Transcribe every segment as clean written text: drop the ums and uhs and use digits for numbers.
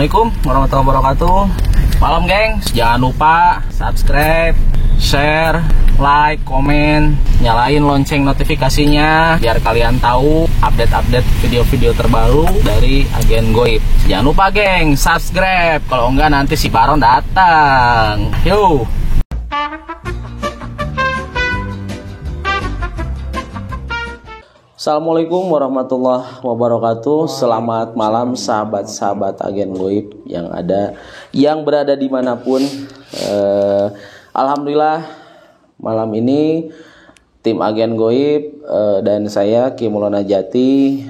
Assalamualaikum warahmatullahi wabarakatuh. Malam gengs, jangan lupa subscribe, share, like, komen, nyalain lonceng notifikasinya biar kalian tahu update-update video-video terbaru dari Agen Goib. Jangan lupa geng, subscribe, kalau enggak nanti si Baron datang. Yo. Assalamualaikum warahmatullahi wabarakatuh. Selamat malam sahabat-sahabat Agen Goib yang berada dimanapun. Alhamdulillah malam ini tim Agen Goib dan saya Ki Maulana Jati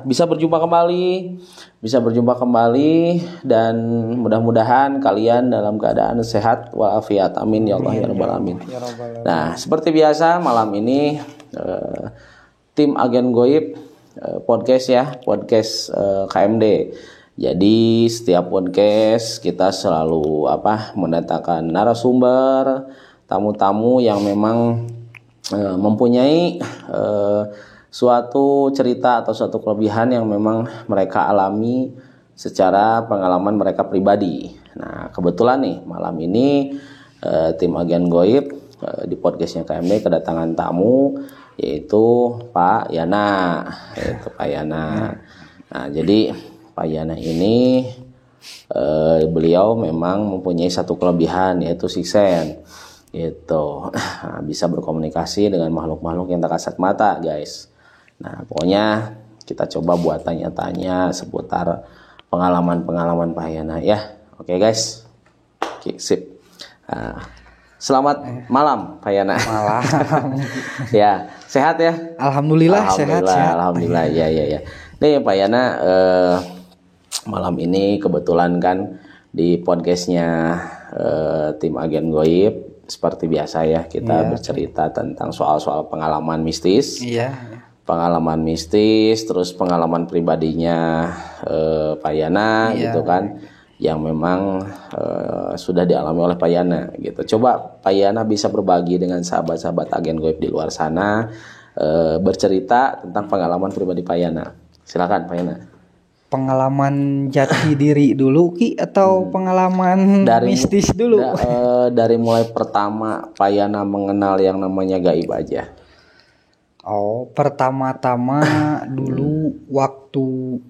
bisa berjumpa kembali dan mudah-mudahan kalian dalam keadaan sehat walafiat, amin ya Allah ya rabbal alamin. Nah, seperti biasa malam ini tim Agen Goib podcast KMD. Jadi setiap podcast kita selalu mendatangkan narasumber, tamu-tamu yang memang mempunyai suatu cerita atau suatu kelebihan yang memang mereka alami secara pengalaman mereka pribadi. Nah, kebetulan nih malam ini tim Agen Goib di podcastnya KMD kedatangan tamu yaitu Pak Yana, Nah, jadi Pak Yana ini beliau memang mempunyai satu kelebihan yaitu siksen, bisa berkomunikasi dengan makhluk-makhluk yang tak kasat mata, guys. Nah, pokoknya kita coba buat tanya-tanya seputar pengalaman-pengalaman Pak Yana ya. Oke guys. Oke, sip. Selamat malam Pak Yana. Malam. Ya, sehat ya? Alhamdulillah sehat. Alhamdulillah. Ya. Nih Pak Yana, malam ini kebetulan kan di podcastnya tim Agen Goib seperti biasa ya, kita bercerita tentang soal-soal pengalaman mistis. Iya. Pengalaman mistis, terus pengalaman pribadinya Pak Yana gitu kan, yang memang sudah dialami oleh Pak Yana gitu. Coba Pak Yana bisa berbagi dengan sahabat-sahabat Agen Goib di luar sana, bercerita tentang pengalaman pribadi Pak Yana. Silakan Pak Yana. Pengalaman jati diri dulu Ki atau pengalaman mistis dulu? Dari mulai pertama Pak Yana mengenal yang namanya gaib aja. Oh, pertama-tama dulu waktu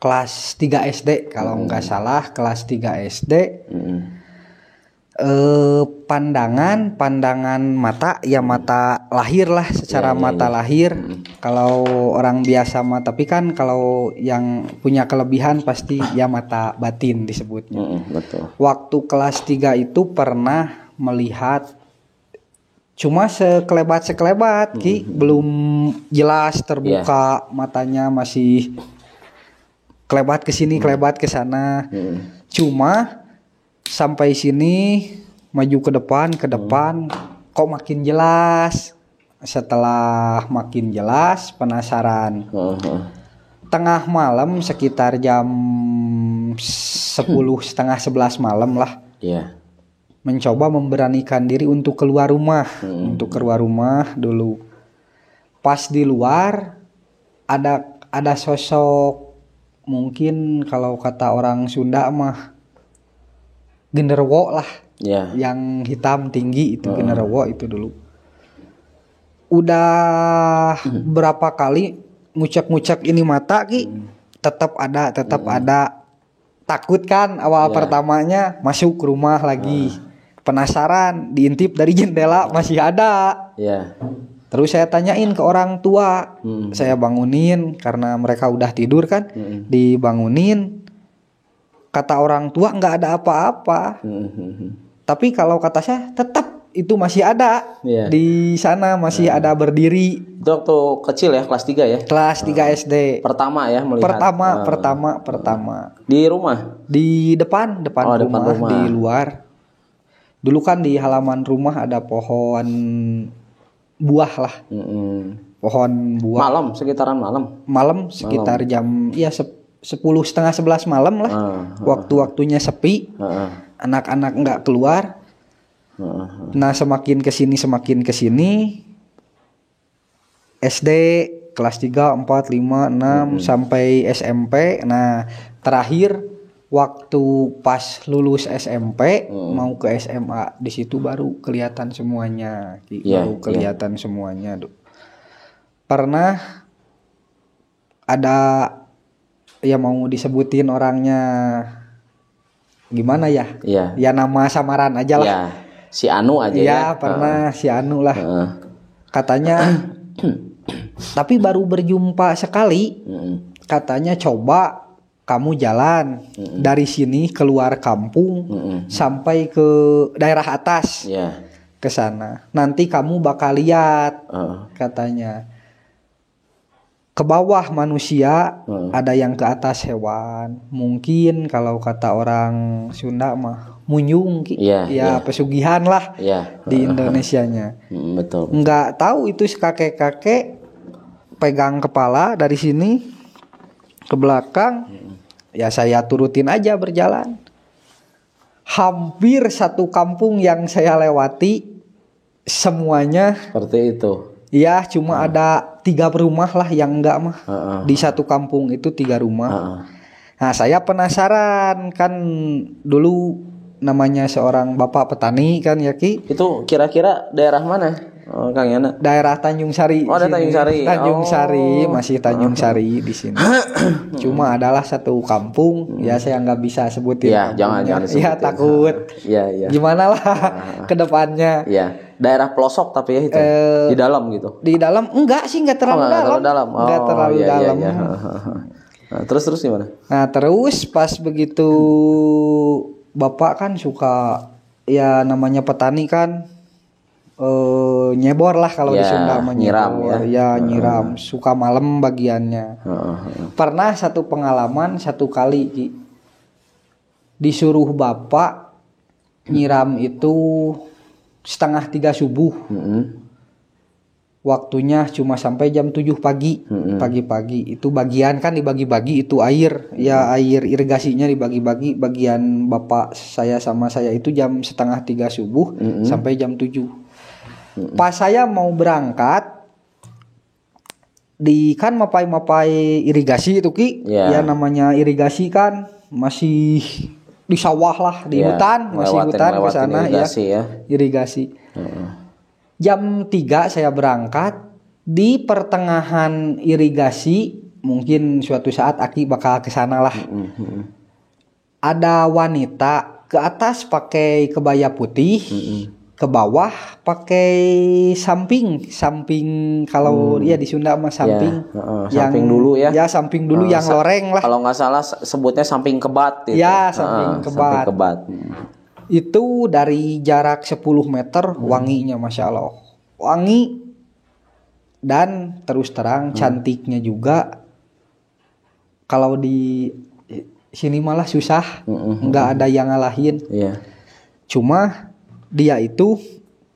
kelas 3 SD kalau nggak salah, kelas 3 SD. Pandangan mata ya, mata lahir lah, secara mata lahir. Kalau orang biasa mata, tapi kan kalau yang punya kelebihan pasti ya mata batin disebutnya. Betul. Waktu kelas 3 itu pernah melihat cuma sekelebat Ki, belum jelas terbuka matanya, masih kelebat ke sini, kelebat ke sana. Cuma sampai sini maju ke depan kok makin jelas. Setelah makin jelas penasaran. Tengah malam sekitar jam 10 setengah 11 malam lah. Mencoba memberanikan diri untuk keluar rumah, dulu. Pas di luar ada sosok, mungkin kalau kata orang Sunda mah genderuwo lah, yang hitam tinggi itu genderuwo itu dulu. Udah berapa kali ngucek ini mata Ki, tetap ada. Takut kan awal pertamanya, masuk ke rumah lagi. Penasaran, diintip dari jendela masih ada. Terus saya tanyain ke orang tua. Saya bangunin karena mereka udah tidur kan. Dibangunin. Kata orang tua nggak ada apa-apa. Tapi kalau kata saya tetap itu masih ada. Di sana masih ada berdiri. Itu waktu kecil ya, kelas 3 ya? Kelas 3 SD. Pertama ya melihat. Pertama. Di rumah? Di depan rumah, di luar. Dulu kan di halaman rumah ada pohon buah lah. Pohon buah. Sekitaran malam. Sekitar jam 10 setengah 11 malam lah. Waktu-waktunya sepi. Anak-anak nggak keluar. Nah, semakin kesini SD kelas 3, 4, 5, 6 sampai SMP. Nah, terakhir waktu pas lulus SMP mau ke SMA, di situ baru kelihatan semuanya. Baru kelihatan semuanya. Pernah ada ya mau disebutin orangnya gimana ya? Ya nama samaran aja lah. Si Anu aja ya. Ya pernah si Anu lah. Katanya tapi baru berjumpa sekali. Katanya coba kamu jalan dari sini keluar kampung sampai ke daerah atas. Ke sana. Nanti kamu bakal lihat. Katanya. Ke bawah manusia, ada yang ke atas hewan. Mungkin kalau kata orang Sunda mah munyung, pesugihan lah di Indonesianya. Betul. Nggak tahu itu kakek-kakek pegang kepala dari sini ke belakang. Ya saya turutin aja berjalan. Hampir satu kampung yang saya lewati semuanya seperti itu. Ya cuma ada 3 rumah lah yang enggak mah. Di satu kampung itu 3 rumah. Nah saya penasaran kan dulu namanya seorang bapak petani kan ya Ki. Itu kira-kira daerah mana Kang Yana? Daerah Tanjung Sari. Ada Tanjung Sari. Tanjung Sari masih Tanjung Sari di sini. Cuma adalah satu kampung ya saya nggak bisa sebutin. Ya jangan sebutin. Ya takut. Iya. Gimana lah ke depannya. Iya. Daerah pelosok tapi ya itu di dalam gitu. Di dalam enggak sih enggak terlalu dalam. Enggak terlalu dalam. Nah, terus gimana? Nah, terus pas begitu Bapak kan suka ya namanya petani kan nyebor lah kalau di Sunda mah nyiram ya nyiram suka malam bagiannya. Pernah satu pengalaman satu kali disuruh Bapak nyiram itu 2:30 subuh. Waktunya cuma sampai jam 7 pagi. Pagi-pagi itu bagian kan dibagi-bagi itu air. Ya air irigasinya dibagi-bagi. Bagian bapak saya sama saya itu jam 2:30 subuh sampai jam 7. Pas saya mau berangkat di kan mapai-mapai irigasi itu Ki. Ya namanya irigasi kan masih di sawah lah di hutan masih hutan ke sana ya irigasi. Jam 3 saya berangkat di pertengahan irigasi mungkin suatu saat Aki bakal ke sana lah. Ada wanita ke atas pakai kebaya putih, ke bawah pakai samping kalau dia di Sunda mah samping. Yang samping dulu ya. Ya samping dulu yang loreng lah. Kalau nggak salah sebutnya samping kebat gitu. Ya samping kebat. Itu dari jarak 10 meter wanginya Masya Allah. Wangi dan terus terang cantiknya juga. Kalau di sini malah susah. Nggak ada yang ngalahin. Cuma dia itu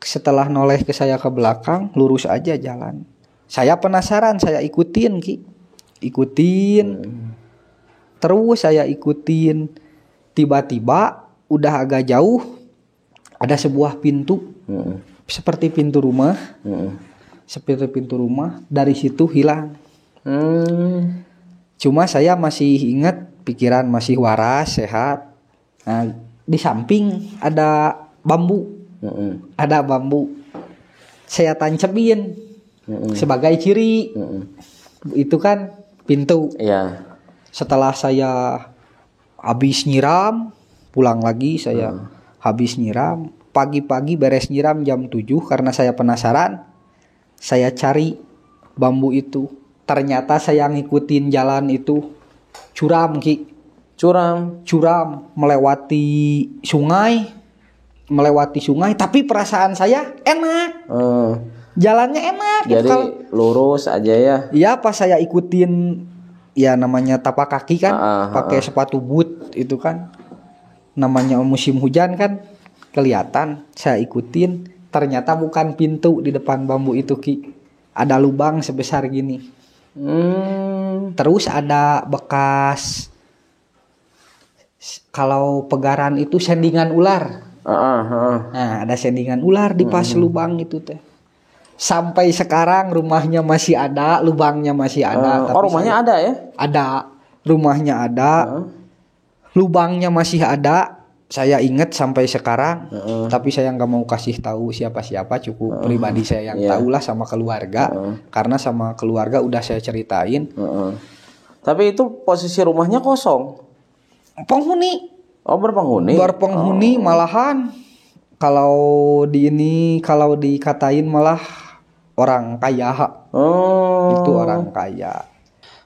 setelah noleh ke saya ke belakang lurus aja jalan. Saya penasaran saya ikutin Ki. Terus saya ikutin. Tiba-tiba udah agak jauh ada sebuah pintu seperti pintu rumah dari situ hilang. Cuma saya masih ingat pikiran masih waras sehat. Nah, di samping ada bambu saya tancepin sebagai ciri itu kan pintu. Setelah saya habis nyiram pulang lagi saya habis nyiram. Pagi-pagi beres nyiram jam 7 karena saya penasaran. Saya cari bambu itu. Ternyata saya ngikutin jalan itu curam Ki. Curam melewati sungai tapi perasaan saya enak. Jalannya enak. Jadi gitu. lurus aja ya. Iya pas saya ikutin ya namanya tapak kaki kan pakai sepatu boot itu kan. Namanya musim hujan kan kelihatan. Saya ikutin ternyata bukan pintu di depan bambu itu Ki. Ada lubang sebesar gini. Terus ada bekas kalau pegaran itu sendingan ular. Nah ada sendingan ular di pas lubang itu teh. Sampai sekarang rumahnya masih ada, lubangnya masih ada. Oh, rumahnya ada ya? Ada, rumahnya ada, lubangnya masih ada. Saya ingat sampai sekarang, tapi saya nggak mau kasih tahu siapa-siapa, cukup pribadi saya yang tahu lah sama keluarga, karena sama keluarga udah saya ceritain. Tapi itu posisi rumahnya kosong. Penghuni. Oh, berpenghuni. Berpenghuni malahan. Kalau dikatain malah orang kaya. Itu orang kaya.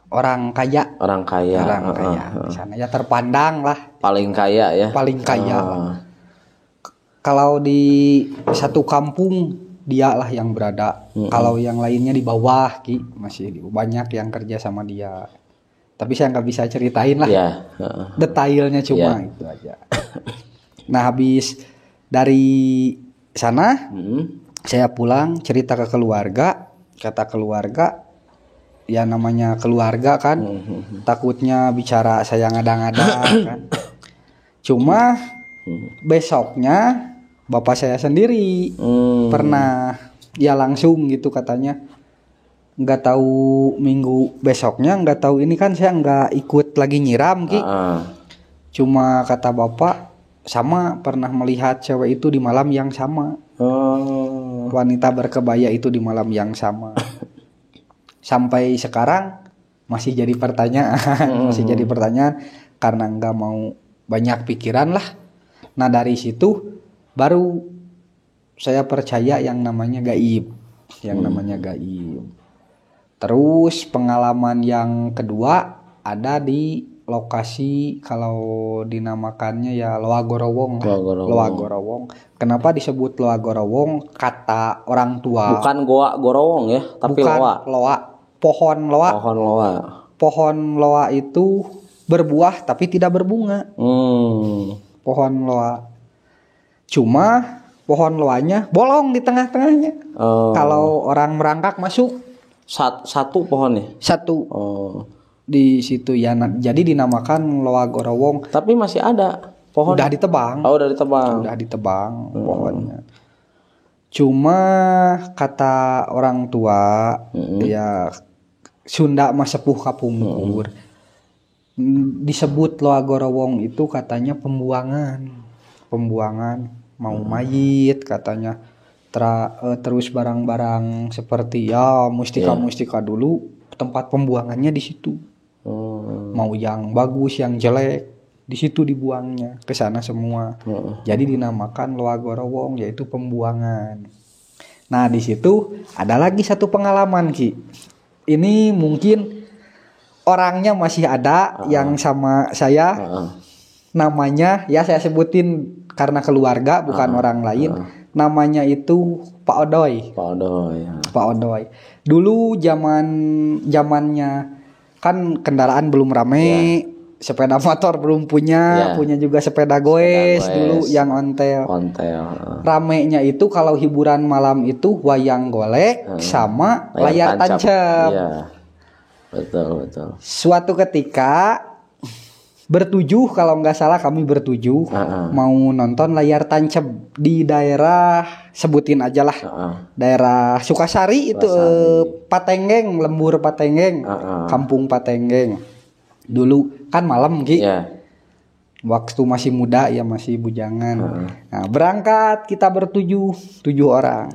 Orang kaya di sana ya, terpandang lah. Paling kaya ya. Paling kaya. Kalau di satu kampung dia lah yang berada. Kalau yang lainnya di bawah masih banyak yang kerja sama dia. Tapi saya nggak bisa ceritain lah. Detailnya cuma itu aja. Nah, habis dari sana saya pulang cerita ke keluarga. Kata keluarga, ya namanya keluarga kan, takutnya bicara saya ngada-ngada kan. Cuma besoknya bapak saya sendiri pernah ya langsung gitu katanya, nggak tahu minggu besoknya, nggak tahu ini kan saya nggak ikut lagi nyiram cuma kata bapak sama pernah melihat cewek itu di malam yang sama. Wanita berkebaya itu di malam yang sama. Sampai sekarang masih jadi pertanyaan, karena nggak mau banyak pikiran lah. Nah, dari situ baru saya percaya yang namanya gaib, Terus pengalaman yang kedua ada di lokasi, kalau dinamakannya ya Loa Gorowong. Kenapa disebut Loa Gorowong? Kata orang tua. Bukan Goa Gorowong ya, tapi bukan, Loa. Pohon loa itu berbuah tapi tidak berbunga. Pohon loa. Cuma pohon loanya bolong di tengah-tengahnya. Kalau orang merangkak masuk. Satu pohonnya? Satu. Di situ ya, jadi dinamakan Loa Gorowong. Tapi masih ada pohon. Udah ditebang. Udah ditebang pohonnya. Cuma kata orang tua ya Sunda mah sepuh kapungkur. Disebut Loa Gorowong itu katanya pembuangan mau mayit katanya. Terus barang-barang seperti ya mustika dulu tempat pembuangannya di situ. Mau yang bagus yang jelek di situ dibuangnya ke sana semua. Jadi dinamakan Loa Gorowong, yaitu pembuangan. Nah, di situ ada lagi satu pengalaman ini mungkin orangnya masih ada yang sama saya. Namanya ya saya sebutin karena keluarga bukan orang lain. Namanya itu Pak Odoy. Pak Odoy. Dulu zamannya kan kendaraan belum rame, sepeda motor belum punya juga sepeda goes dulu yang ontel. Ramenya itu kalau hiburan malam itu wayang golek sama layar tancap. Betul. Suatu ketika bertujuh, kalau nggak salah kami bertujuh mau nonton layar tancap di daerah, sebutin aja lah, daerah Sukasari itu, Patenggeng, Lembur Patenggeng, Kampung Patenggeng. Dulu kan malam waktu masih muda ya, masih bujangan. Nah, berangkat kita bertujuh, 7 orang.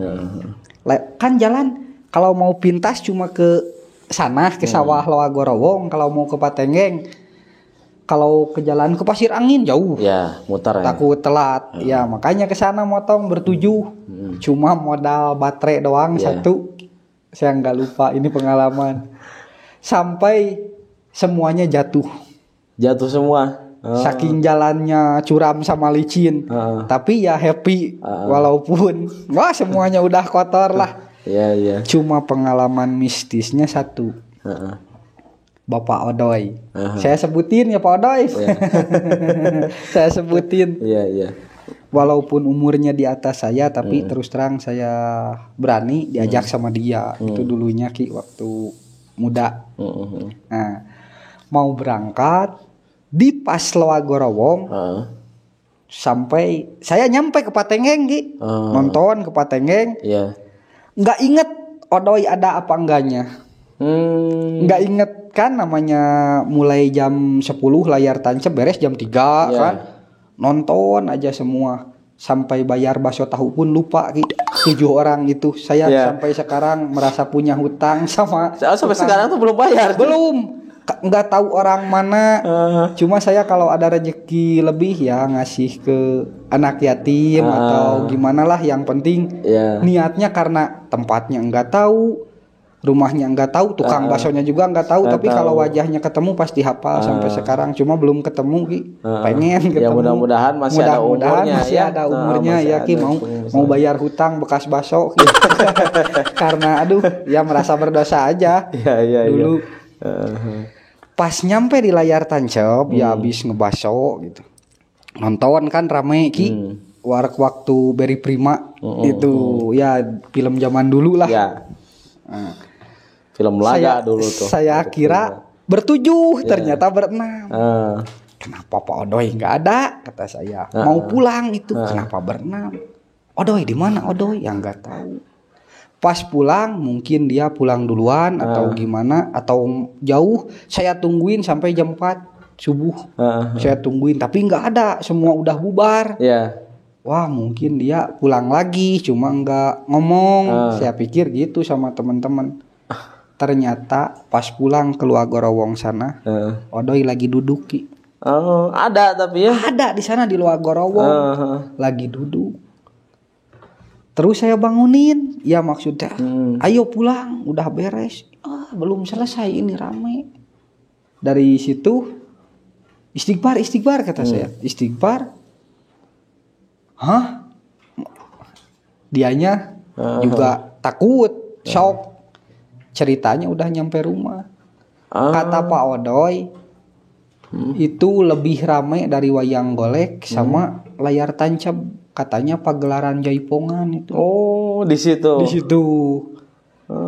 Kan jalan kalau mau pintas cuma ke sana, ke sawah Loa Gorowong. Kalau mau ke Patenggeng, kalau ke jalan ke Pasir Angin jauh, mutar takut telat. Ya makanya ke sana motong bertujuh. Cuma modal baterai doang satu, saya nggak lupa ini pengalaman. Sampai semuanya jatuh semua. Saking jalannya curam sama licin. Tapi ya happy walaupun semuanya udah kotor lah. Cuma pengalaman mistisnya satu. Bapak Odoy. Saya sebutin ya Pak Odoy. Saya sebutin. Walaupun umurnya di atas saya, tapi terus terang saya berani diajak sama dia. Itu dulunya waktu muda. Nah, mau berangkat di pas Loa Gorowong, sampai saya nyampe ke Patenggeng nonton ke Patenggeng. nggak inget Odoy ada apa enggaknya. Nggak inget kan, namanya mulai jam 10 layar tancap beres jam 3 Ya. kan. Nonton aja semua. Sampai bayar bakso tahu pun lupa Ki. 7 orang itu. Saya Ya. sampai sekarang merasa punya hutang sama Sampai tukang. sekarang tuh belum bayar. Belum. Nggak tahu orang mana. Cuma saya kalau ada rezeki lebih ya ngasih ke anak yatim atau gimana lah, yang penting Ya. niatnya karena tempatnya nggak tahu, rumahnya nggak tahu, tukang baksonya juga nggak tahu, Nggak tapi tahu. kalau wajahnya ketemu pasti hafal sampai sekarang. Cuma belum ketemu Ki. Pengen ketemu. Ya, mudah-mudahan masih ada Mudah-mudahan umurnya, masih ya. ada Nah, umurnya masih ya Ki, ada mau umurnya. bayar hutang bekas bakso Ki. Karena aduh ya merasa berdosa aja. Iya. Dulu pas nyampe di layar tancap ya habis ngebaso gitu, nonton kan rame Ki. Warek waktu Beri Prima itu ya film zaman dulu lah. Ya. Film laga dulu tuh. Saya kira bertujuh, ternyata berenam. Kenapa Pak Odoy nggak ada, kata saya. Mau pulang itu, kenapa berenam? Odoy di mana Odoy? Yang nggak tahu. Pas pulang mungkin dia pulang duluan atau gimana, atau jauh. Saya tungguin sampai jam 4 subuh. Saya tungguin tapi nggak ada, semua udah bubar. Ya. Wah mungkin dia pulang lagi, cuma nggak ngomong. Saya pikir gitu sama teman-teman. Ternyata pas pulang ke Luar Gorowong sana, Odoy lagi duduk Ki. Oh, ada tapi ya. Ada di sana di Luar Gorowong, lagi duduk. Terus saya bangunin, ya maksudnya, ayo pulang, udah beres. Belum selesai ini rame. Dari situ istighfar kata saya, istighfar. Hah? Dianya juga takut, shock. Ceritanya udah nyampe rumah. Kata Pak Odoy, itu lebih ramai dari wayang golek sama layar tancap. Katanya pagelaran jaipongan itu. Oh, di situ. Di situ.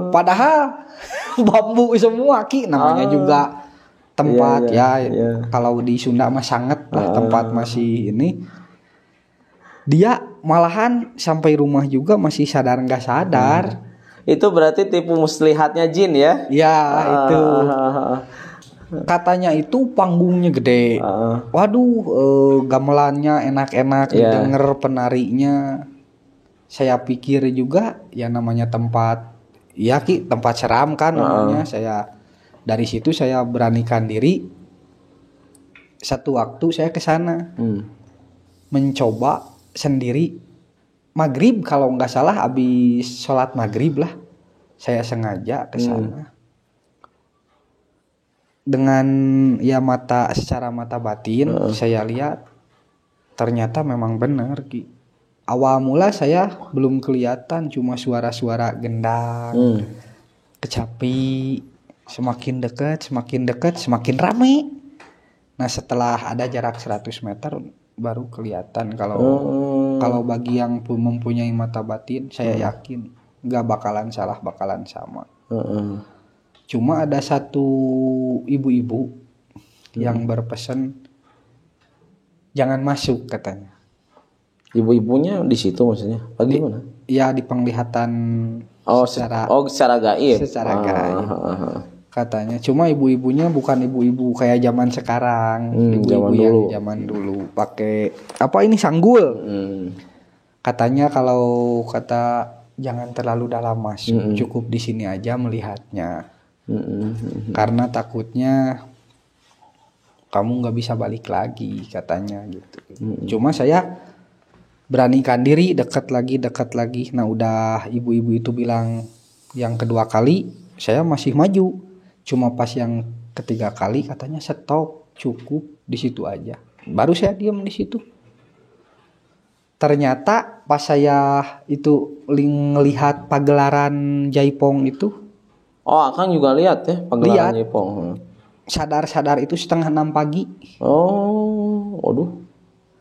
Padahal bambu semua Ki, namanya juga tempat Iya. Kalau di Sunda mah sangat lah tempat masih ini. Dia malahan sampai rumah juga masih sadar nggak sadar. Itu berarti tipu muslihatnya jin ya? Ya itu. Katanya itu panggungnya gede. Waduh, gamelannya enak-enak didengar penarinya. Saya pikir juga ya namanya tempat, ya Ki, tempat seram kan namanya. Saya dari situ saya beranikan diri. Satu waktu saya ke sana mencoba sendiri. Maghrib kalau nggak salah, habis sholat maghrib lah. Saya sengaja ke sana. Dengan ya secara mata batin saya lihat ternyata memang benar Ki. Awal mula saya belum kelihatan, cuma suara-suara gendang, kecapi, semakin dekat semakin ramai. Nah setelah ada jarak 100 meter baru kelihatan. Kalau bagi yang mempunyai mata batin, saya yakin nggak bakalan salah, bakalan sama. Cuma ada satu ibu-ibu yang berpesan jangan masuk katanya. Ibu-ibunya di situ maksudnya? Di mana? Ya di penglihatan secara gaib. Secara gaib. Katanya cuma ibu-ibunya bukan ibu-ibu kayak zaman sekarang. Ibu-ibu yang zaman dulu pakai apa ini, sanggul. Katanya kalau kata jangan terlalu dalam masuk, cukup di sini aja melihatnya. Karena takutnya kamu nggak bisa balik lagi katanya gitu. Cuma saya beranikan diri dekat lagi. Nah udah ibu-ibu itu bilang yang kedua kali saya masih maju. Cuma pas yang ketiga kali katanya stop, cukup di situ aja. Baru saya diam di situ. Ternyata pas saya itu ngelihat pagelaran jaipong itu. Oh, Akang juga lihat ya pagelaran jaipong. Sadar itu 5:30 pagi. Oh, waduh.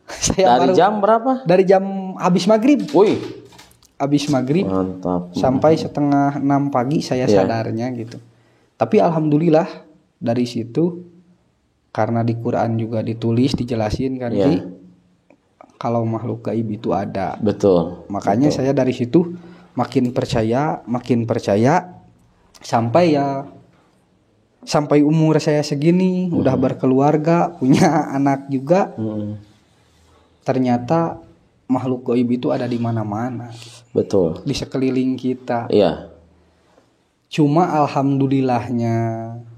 Saya dari jam berapa? Dari jam habis maghrib. Wih, habis maghrib. Mantap. Sampai 5:30 pagi saya sadarnya gitu. Tapi alhamdulillah dari situ, karena di Quran juga ditulis, dijelasin kan kalau makhluk gaib itu ada. Betul. Makanya saya dari situ makin percaya sampai umur saya segini udah berkeluarga, punya anak juga. Ternyata makhluk gaib itu ada di mana-mana. Betul. Di sekeliling kita. Iya. Cuma alhamdulillahnya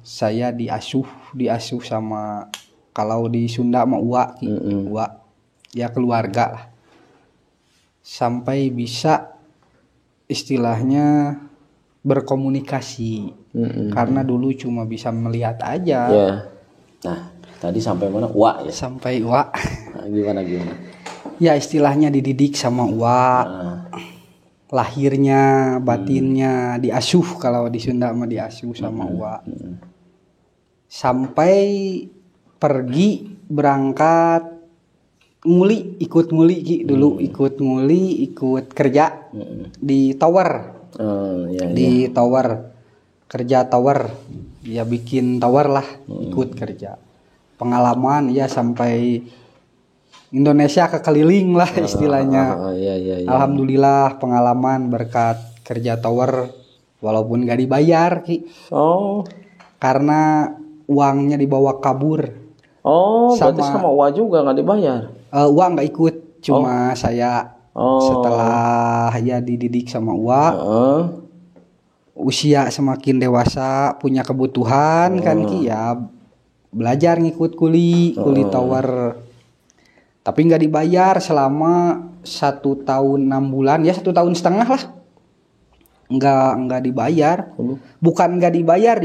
saya diasuh sama, kalau di Sunda mah uak, ya keluarga lah. Sampai bisa istilahnya berkomunikasi. Karena dulu cuma bisa melihat aja. Ya. Nah, tadi sampai mana? Uak ya. Sampai uak. Nah, gimana? Ya istilahnya dididik sama uak. Lahirnya, batinnya diasuh, kalau di Sunda mah diasuh sama uak. Sampai pergi berangkat ikut nguli Ki dulu, ikut kerja di tower. Di tower, kerja tower, ya bikin tower lah, ikut kerja. Pengalaman ya sampai Indonesia kekeliling lah istilahnya. Alhamdulillah pengalaman berkat kerja tower, walaupun gak dibayar Ki. Karena uangnya dibawa kabur. Berarti sama uang juga gak dibayar? Uang gak ikut, cuma saya setelah ya dididik sama uang. Usia semakin dewasa, punya kebutuhan kan Ki, ya belajar ngikut kuli tower. Tapi nggak dibayar selama 1 tahun 6 bulan, ya 1 tahun setengah lah. Nggak dibayar. Bukan nggak dibayar,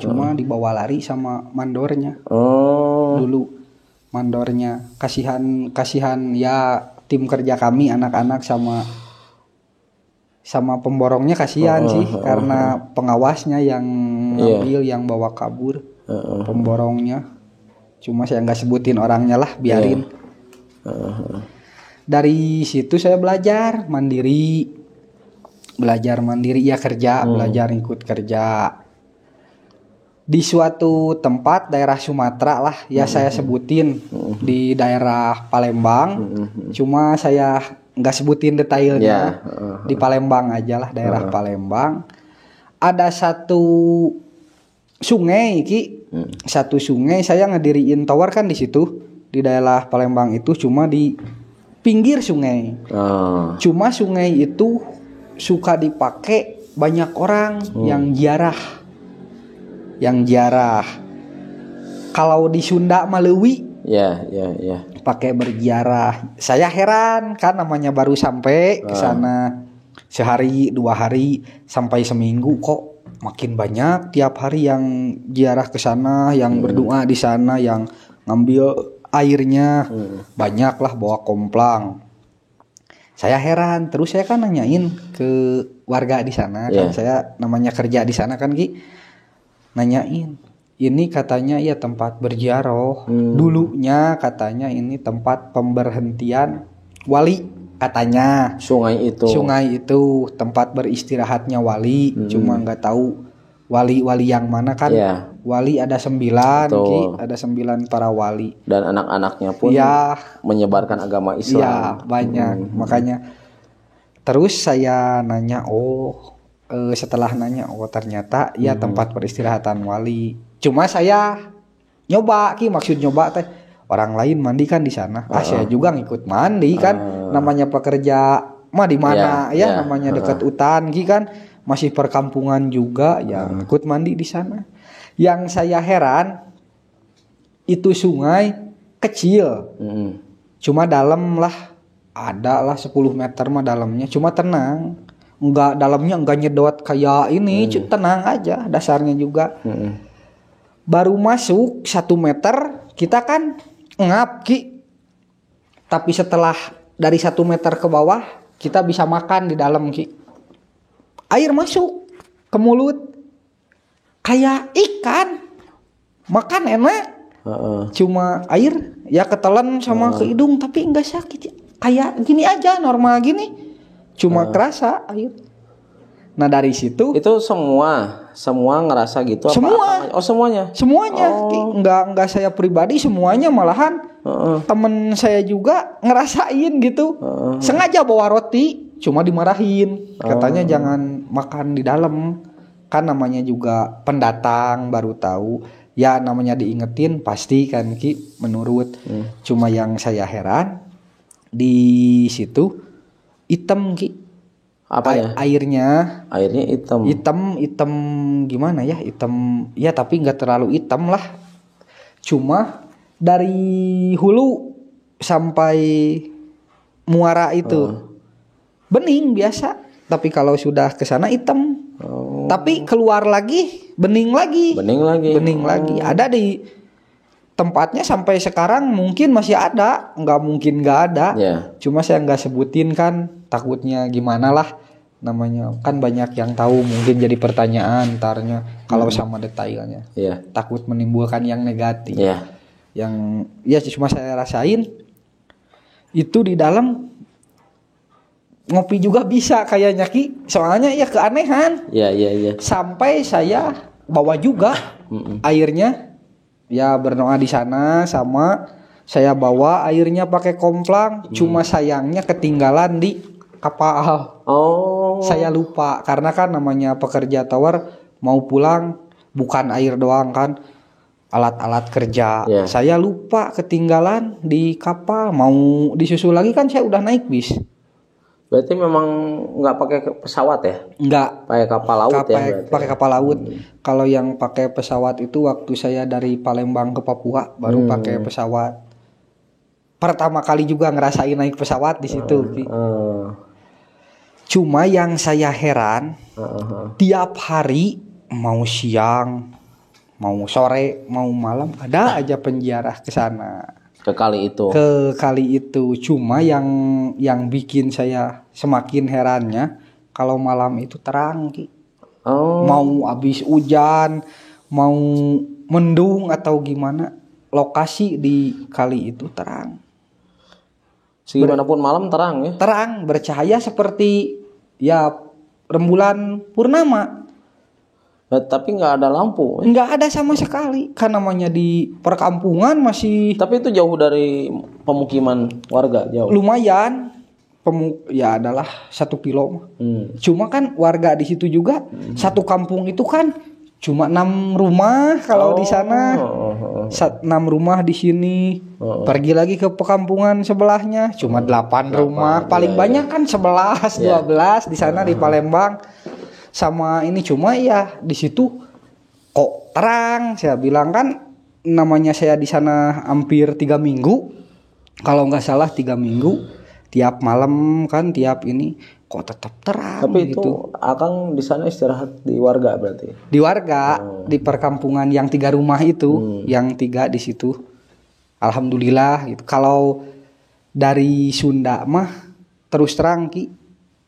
cuma dibawa lari sama mandornya. Dulu mandornya kasihan ya, tim kerja kami anak-anak sama pemborongnya kasihan sih, karena pengawasnya yang ngambil, yang bawa kabur pemborongnya. Cuma saya nggak sebutin orangnya lah, biarin. Dari situ saya belajar mandiri ya, kerja, belajar ikut kerja di suatu tempat daerah Sumatera lah ya. Saya sebutin di daerah Palembang, cuma saya nggak sebutin detailnya. Di Palembang aja lah, daerah Palembang. Ada satu sungai Ki, satu sungai, saya ngediriin tower kan di situ, di daerah Palembang itu, cuma di pinggir sungai. Cuma sungai itu suka dipakai banyak orang yang ziarah. Kalau di Sunda Malewi, pakai berziarah. Saya heran kan, namanya baru sampai ke sana sehari 2 hari sampai seminggu, kok makin banyak tiap hari yang ziarah ke sana, yang berdoa di sana, yang ngambil airnya. Banyak lah bawa komplang. Saya heran, terus saya kan nanyain ke warga di sana kan, saya namanya kerja di sana kan Ki. Nanyain, ini katanya ya tempat berziarah. Dulunya katanya ini tempat pemberhentian wali katanya. Sungai itu tempat beristirahatnya wali. Cuma nggak tahu wali yang mana kan. Wali ada 9 Ki, ada 9 para wali. Dan anak-anaknya pun menyebarkan agama Islam. Ya banyak. Makanya terus saya nanya, setelah nanya, ternyata ya tempat peristirahatan wali. Cuma saya nyoba Ki, maksud nyoba teh, orang lain mandi kan di sana. Saya juga ngikut mandi kan. Namanya pekerja mah di mana namanya dekat hutan Ki kan, masih perkampungan juga, yang ikut mandi di sana. Yang saya heran, itu sungai kecil. Cuma dalam lah, ada lah 10 meter mah dalamnya, cuma tenang. Dalamnya enggak nyedot kayak ini, tenang aja dasarnya juga. Baru masuk 1 meter kita kan ngap Ki. Tapi setelah dari 1 meter ke bawah kita bisa makan di dalam Ki. Air masuk ke mulut kayak ikan, makan enak. Cuma air ya ketelan sama ke hidung, tapi enggak sakit, kayak gini aja, normal gini, cuma kerasa air. Nah dari situ itu semua ngerasa gitu. Semua. Semuanya. Enggak saya pribadi, semuanya, malahan temen saya juga ngerasain gitu. Sengaja bawa roti, cuma dimarahin. Katanya jangan makan di dalam. Kan namanya juga pendatang baru tahu. Ya namanya diingetin pasti kan Ki menurut. Cuma yang saya heran di situ hitam Ki. Apa ya? Airnya hitam. hitam gimana ya, hitam ya, tapi nggak terlalu hitam lah, cuma dari hulu sampai muara itu bening biasa, tapi kalau sudah ke sana hitam. Tapi keluar lagi bening lagi. Ada di tempatnya sampai sekarang mungkin masih ada, nggak mungkin nggak ada. Cuma saya nggak sebutin kan, takutnya gimana lah, namanya kan banyak yang tahu, mungkin jadi pertanyaan ntarnya kalau sama detailnya. Takut menimbulkan yang negatif. Yang ya cuma saya rasain itu di dalam ngopi juga bisa kayaknya Ki, soalnya ya keanehan. Sampai saya bawa juga airnya. Ya berdoa di sana, sama saya bawa airnya pakai komplang. Cuma sayangnya ketinggalan di kapal. Saya lupa karena kan namanya pekerja tower mau pulang bukan air doang kan, alat-alat kerja. Saya lupa ketinggalan di kapal, mau disusul lagi kan saya udah naik bis. Berarti memang nggak pakai pesawat ya? Nggak. Pakai kapal laut Pakai kapal laut. Kalau yang pakai pesawat itu waktu saya dari Palembang ke Papua baru pakai pesawat. Pertama kali juga ngerasain naik pesawat di situ. Cuma yang saya heran, tiap hari mau siang, mau sore, mau malam ada aja penziarah ke sana. Ke kali itu. Cuma yang bikin saya semakin herannya kalau malam itu terang Ki. Mau habis hujan, mau mendung atau gimana, lokasi di kali itu terang. Segimanapun malam terang ya. Terang, bercahaya seperti ya rembulan purnama. Tapi nggak ada lampu. Nggak ada sama sekali. Kan namanya di perkampungan masih. Tapi itu jauh dari pemukiman warga, jauh. Lumayan. Ya adalah 1 kilo. Cuma kan warga di situ juga satu kampung itu kan cuma 6 rumah kalau di sana. 6 rumah di sini. Pergi lagi ke perkampungan sebelahnya cuma 8 rumah. Paling banyak kan 11, 12 di sana di Palembang. Sama ini cuma ya di situ kok terang. Saya bilang kan namanya saya di sana hampir 3 minggu. Kalau nggak salah 3 minggu. Tiap malam kan tiap ini kok tetap terang. Tapi gitu. Itu Akang di sana istirahat di warga berarti. Di warga, di perkampungan yang 3 rumah itu, yang 3 di situ. Alhamdulillah gitu. Kalau dari Sunda mah terus terang Ki,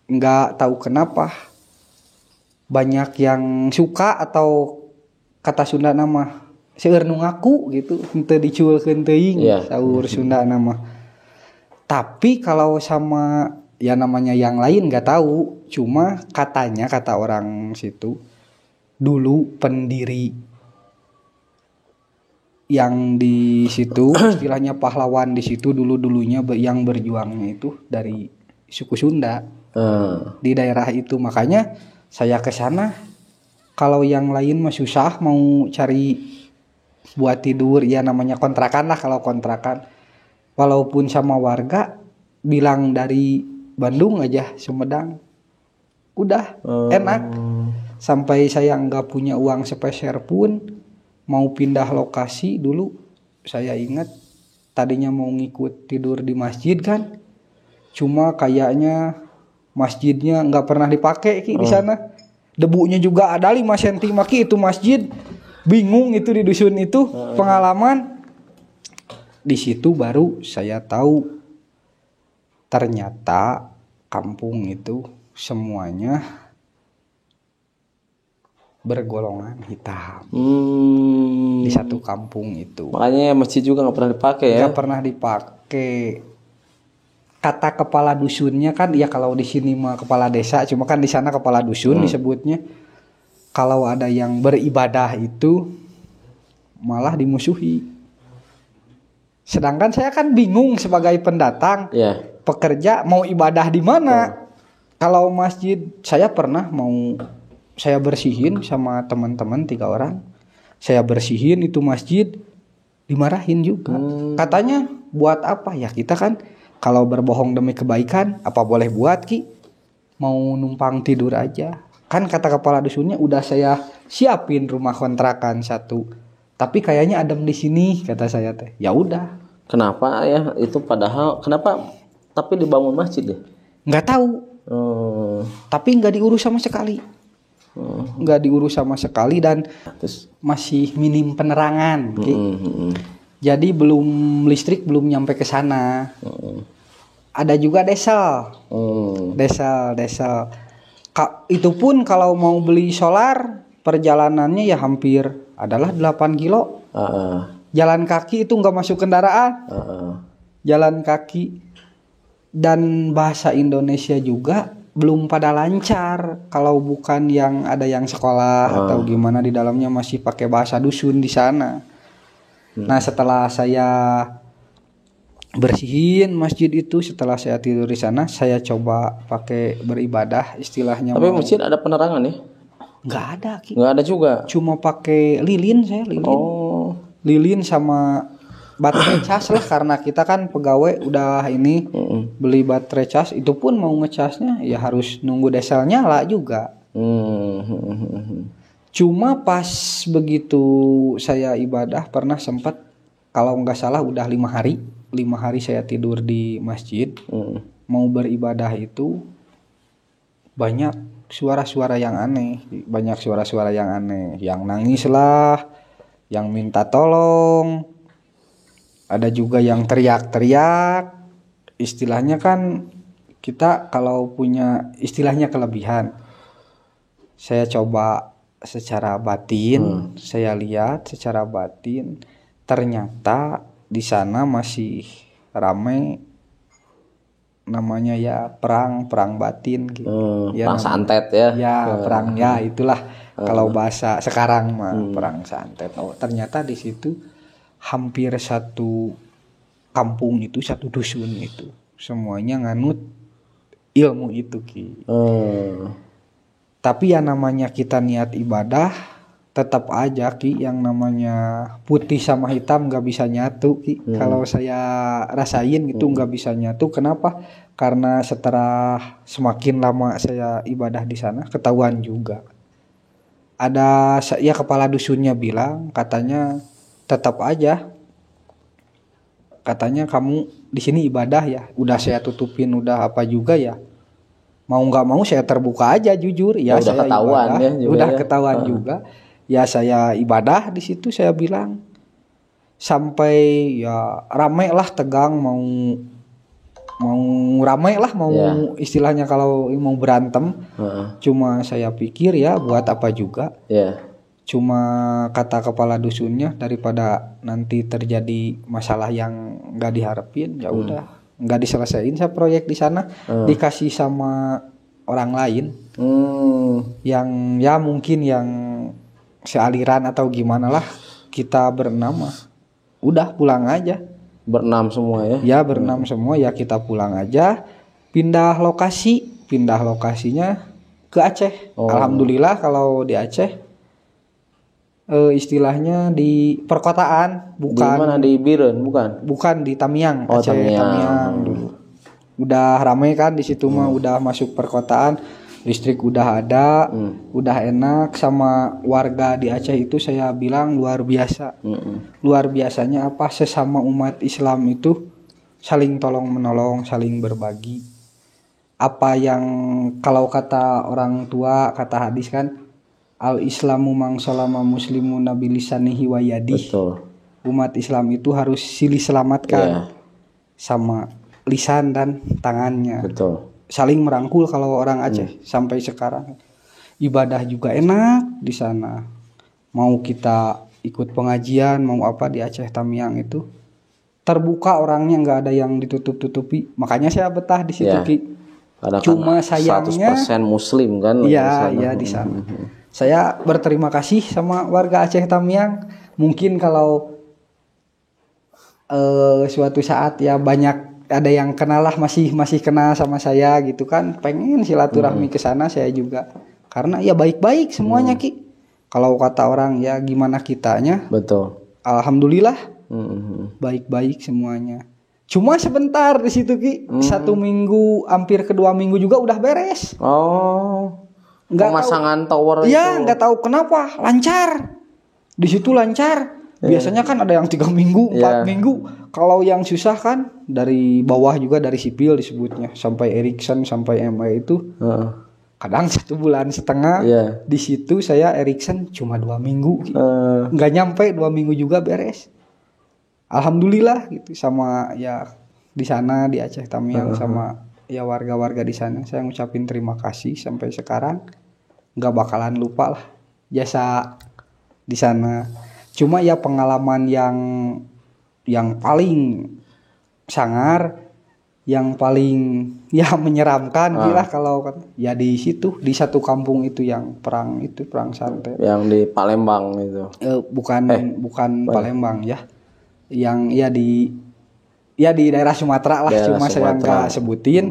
nggak tahu kenapa banyak yang suka atau kata Sunda nama seueur nu ngaku gitu, henteu diculkeun teuing saur Sunda nama. Tapi kalau sama ya namanya yang lain nggak tahu, cuma katanya kata orang situ dulu pendiri yang di situ istilahnya pahlawan di situ dulunya yang berjuangnya itu dari suku Sunda di daerah itu. Makanya saya ke sana. Kalau yang lain mah susah mau cari buat tidur, ya namanya kontrakan lah kalau kontrakan. Walaupun sama warga bilang dari Bandung aja, Sumedang. Udah enak. Sampai saya nggak punya uang sepeser pun mau pindah lokasi dulu. Saya ingat tadinya mau ngikut tidur di masjid kan. Cuma kayaknya masjidnya nggak pernah dipakai Ki di sana. Debunya juga ada 5 cm Ki itu masjid. Bingung itu di dusun itu pengalaman. Di situ baru saya tahu ternyata kampung itu semuanya bergolongan hitam. Di satu kampung itu. Makanya masjid juga nggak pernah dipakai ya? Nggak pernah dipakai. Kata kepala dusunnya kan, ya kalau di sini mah kepala desa, cuma kan di sana kepala dusun disebutnya. Kalau ada yang beribadah itu malah dimusuhi. Sedangkan saya kan bingung sebagai pendatang, pekerja mau ibadah di mana? Kalau masjid saya pernah mau saya bersihin sama teman-teman 3 orang. Saya bersihin itu masjid, dimarahin juga. Katanya buat apa ya, kita kan kalau berbohong demi kebaikan apa boleh buat Ki? Mau numpang tidur aja. Kan kata kepala dusunnya udah saya siapin rumah kontrakan 1. Tapi kayaknya adem di sini kata saya teh. Ya udah. Kenapa ya itu padahal kenapa tapi dibangun masjid ya? Nggak tahu. Tapi nggak diurus sama sekali. Nggak diurus sama sekali dan Terus masih minim penerangan. Jadi belum listrik belum nyampe ke sana. Ada juga desal. Desal. Itu pun kalau mau beli solar perjalanannya ya hampir adalah 8 kilo. Jalan kaki itu nggak masuk kendaraan. Jalan kaki. Dan bahasa Indonesia juga belum pada lancar. Kalau bukan yang ada yang sekolah atau gimana di dalamnya masih pakai bahasa dusun di sana. Nah setelah saya bersihin masjid itu, setelah saya tidur di sana, saya coba pakai beribadah istilahnya. Tapi masjid ada penerangan ya? Nggak ada Ki. Nggak ada juga. Cuma pakai lilin saya lilin. Lilin sama baterai cas lah, karena kita kan pegawai udah ini beli baterai cas, itu pun mau ngecasnya ya harus nunggu desel nyala juga. Cuma pas begitu saya ibadah pernah sempat kalau nggak salah udah 5 hari saya tidur di masjid. Mau beribadah itu banyak suara-suara yang aneh, yang nangis lah, yang minta tolong. Ada juga yang teriak-teriak. Istilahnya kan kita kalau punya istilahnya kelebihan. Saya coba secara batin, saya lihat secara batin, ternyata di sana masih ramai namanya ya perang batin gitu. Ya, perang santet ya. Ya, perang ya itulah kalau bahasa sekarang mah perang santet. Oh, ternyata di situ hampir satu kampung itu, satu dusun itu semuanya nganut ilmu itu Ki. Tapi ya namanya kita niat ibadah, tetap aja Ki yang namanya putih sama hitam nggak bisa nyatu Ki. Kalau saya rasain itu nggak bisa nyatu. Kenapa? Karena setelah semakin lama saya ibadah di sana ketahuan juga. Ada ya kepala dusunnya bilang, katanya tetap aja, katanya kamu di sini ibadah ya, udah saya tutupin udah apa juga ya, mau nggak mau saya terbuka aja jujur ya, udah saya ketahuan ibadah, ya juga udah ya. ketahuan juga ya, saya ibadah di situ. Saya bilang sampai ya ramai lah, tegang, mau ramai lah, mau istilahnya kalau mau berantem. Cuma saya pikir ya buat apa juga. Cuma kata kepala dusunnya, daripada nanti terjadi masalah yang nggak diharapin, ya udah nggak diselesain saya proyek di sana, dikasih sama orang lain yang ya mungkin yang sealiran atau gimana lah. Kita berenam udah pulang aja, berenam semua ya. Ya berenam semua ya, kita pulang aja, pindah lokasinya ke Aceh. Alhamdulillah kalau di Aceh istilahnya di perkotaan, bukan di mana, di Biren bukan di Tamiang. Aceh Tamiang dulu udah ramai kan di situ mah, udah masuk perkotaan, listrik udah ada, udah enak. Sama warga di Aceh itu saya bilang luar biasa. Luar biasanya apa, sesama umat Islam itu saling tolong menolong, saling berbagi. Apa yang kalau kata orang tua, kata hadis kan, al Islamu mang salama muslimu nabilisanihi wa yadih. Umat Islam itu harus silih selamatkan sama lisan dan tangannya. Saling merangkul kalau orang Aceh. Sampai sekarang ibadah juga enak di sana. Mau kita ikut pengajian, mau apa di Aceh Tamiang itu terbuka orangnya, nggak ada yang ditutup-tutupi. Makanya saya betah di situ Ki. Cuma sayangnya 100% muslim kan. Iya di sana. Saya berterima kasih sama warga Aceh Tamiang. Mungkin kalau suatu saat ya banyak ada yang kenal lah, masih kenal sama saya gitu kan, pengen silaturahmi ke sana saya juga, karena ya baik-baik semuanya Ki. Kalau kata orang ya gimana kitanya, Betul. alhamdulillah baik-baik semuanya. Cuma sebentar di situ Ki, 1 minggu hampir ke 2 minggu juga udah beres. Oh, Nggak pemasangan tower Ya itu. nggak tahu kenapa lancar. Di situ lancar. Biasanya kan ada yang 3 minggu, 4 minggu. Kalau yang susah kan dari bawah juga, dari sipil disebutnya, sampai Ericsson sampai MA itu Heeh. kadang 1,5 bulan. Iya. Di situ saya Ericsson cuma 2 minggu. Eh, Nggak nyampe 2 minggu juga beres. Alhamdulillah gitu, sama ya di sana di Aceh Tamiang sama ya warga-warga di sana. Saya ngucapin terima kasih sampai sekarang. Nggak bakalan lupa lah jasa di sana. Cuma ya pengalaman yang paling sangar, yang paling ya menyeramkan gila kalau ya di situ, di satu kampung itu yang perang santet. yang di Palembang itu. Bukan Palembang ya. Yang ya di daerah Sumatera lah, Daerah cuma saya Sumatera. nggak sebutin.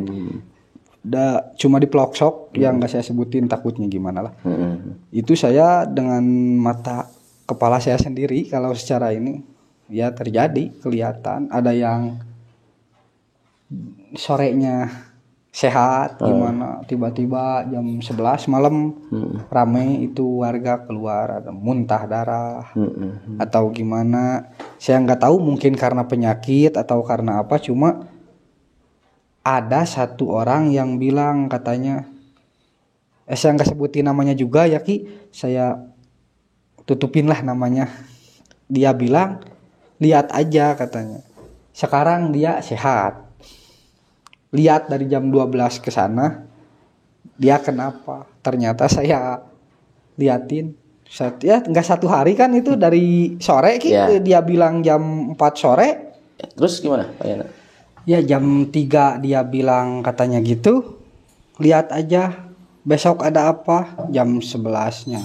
Cuma di Pelosok yang nggak saya sebutin, takutnya gimana lah. Itu saya dengan mata kepala saya sendiri, kalau secara ini ya terjadi, kelihatan ada yang sorenya sehat gimana, tiba-tiba jam 11 malam rame itu warga keluar ada muntah darah atau gimana, saya nggak tahu, mungkin karena penyakit atau karena apa. Cuma ada satu orang yang bilang katanya, saya nggak sebutin namanya juga ya Ki, saya tutupin lah namanya. Dia bilang, lihat aja katanya, sekarang dia sehat, lihat dari jam 12 ke sana dia kenapa. Ternyata saya liatin ya nggak 1 hari kan, itu dari sore Ki. Dia bilang jam 4 sore. Terus gimana Pak Yana? Ya jam 3 dia bilang katanya gitu, lihat aja besok ada apa. Jam 11-nya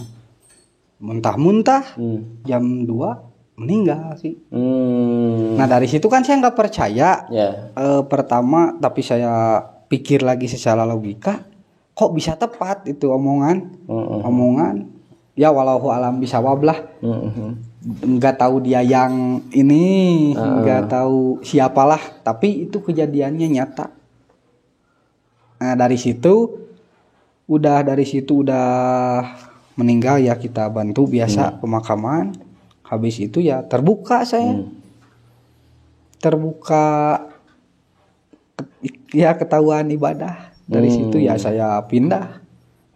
muntah-muntah, jam 2 meninggal sih. Nah dari situ kan saya nggak percaya. Pertama, tapi saya pikir lagi secara logika, kok bisa tepat itu omongan. Ya walau alam bisawab lah. Nggak tahu dia yang ini, nggak tahu siapalah, tapi itu kejadiannya nyata. Nah dari situ udah meninggal ya, kita bantu biasa pemakaman. Habis itu ya terbuka saya, ya ketahuan ibadah. Dari situ ya saya pindah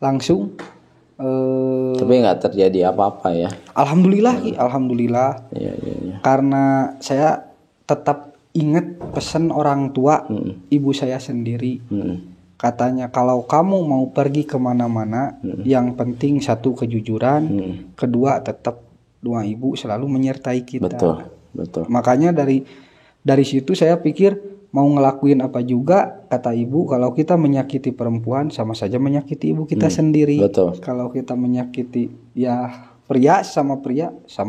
langsung. Tapi nggak terjadi apa-apa ya. Alhamdulillah, alhamdulillah. Iya. Karena saya tetap ingat pesan orang tua ibu saya sendiri. Katanya kalau kamu mau pergi kemana-mana, yang penting 1 kejujuran, 2 tetap doa ibu selalu menyertai kita. Betul. Makanya dari situ saya pikir mau ngelakuin apa juga, kata ibu, kalau kita menyakiti perempuan sama saja menyakiti ibu kita sendiri. Betul. Kalau kita menyakiti ya pria sama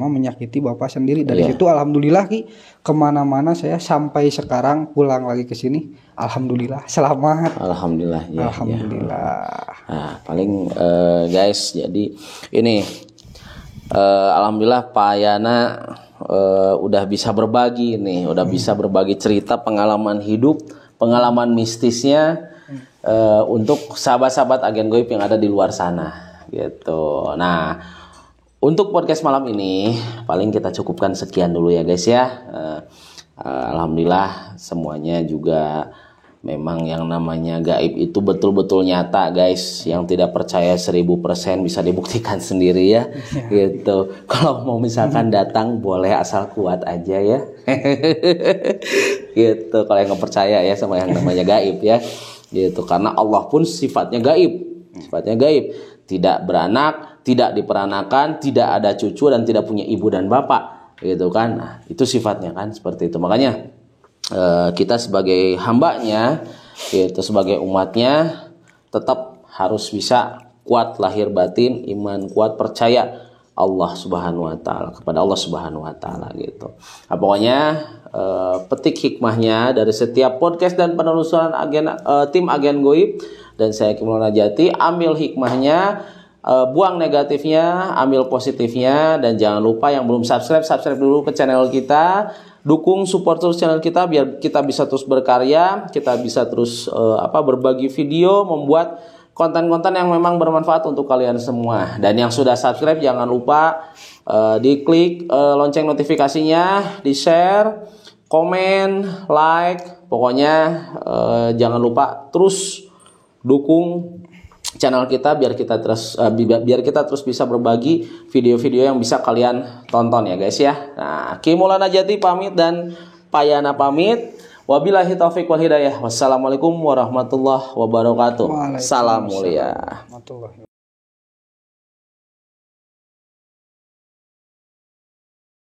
menyakiti bapak sendiri. Dari situ alhamdulillah Ki, kemana-mana saya sampai sekarang pulang lagi ke sini, alhamdulillah selamat. Alhamdulillah. Ya, alhamdulillah. Nah, paling guys, jadi ini alhamdulillah Pak Yana udah bisa berbagi nih, udah bisa berbagi cerita pengalaman hidup, pengalaman mistisnya untuk sahabat-sahabat agen goib yang ada di luar sana gitu. Nah, untuk podcast malam ini paling kita cukupkan sekian dulu ya guys ya. Alhamdulillah semuanya juga memang yang namanya gaib itu betul-betul nyata guys. Yang tidak percaya 1000% bisa dibuktikan sendiri ya. Gitu. Kalau mau misalkan datang boleh asal kuat aja ya. Gitu. Kalau yang nggak percaya ya sama yang namanya gaib ya. Gitu. Karena Allah pun sifatnya gaib. Sifatnya gaib. Tidak beranak, tidak diperanakan, tidak ada cucu dan tidak punya ibu dan bapak, gitu kan? Nah, itu sifatnya kan seperti itu. Makanya kita sebagai hambanya, gitu, sebagai umatnya, tetap harus bisa kuat lahir batin, iman kuat, percaya Allah Subhanahu wa taala, kepada Allah Subhanahu wa taala gitu. Nah, pokoknya petik hikmahnya dari setiap podcast dan penelusuran tim agen goib dan saya Kimul Najati, ambil hikmahnya, buang negatifnya, ambil positifnya, dan jangan lupa yang belum subscribe dulu ke channel kita. Dukung, support terus channel kita biar kita bisa terus berkarya, kita bisa terus berbagi video, membuat konten-konten yang memang bermanfaat untuk kalian semua. Dan yang sudah subscribe jangan lupa diklik lonceng notifikasinya, di-share, komen, like. Pokoknya jangan lupa terus dukung channel kita biar kita terus bisa berbagi video-video yang bisa kalian tonton ya guys ya. Nah, Kimul Najati pamit dan Payana pamit. Wabillahi taufiq wal hidayah. Wassalamualaikum warahmatullahi wabarakatuh. Salam mulia.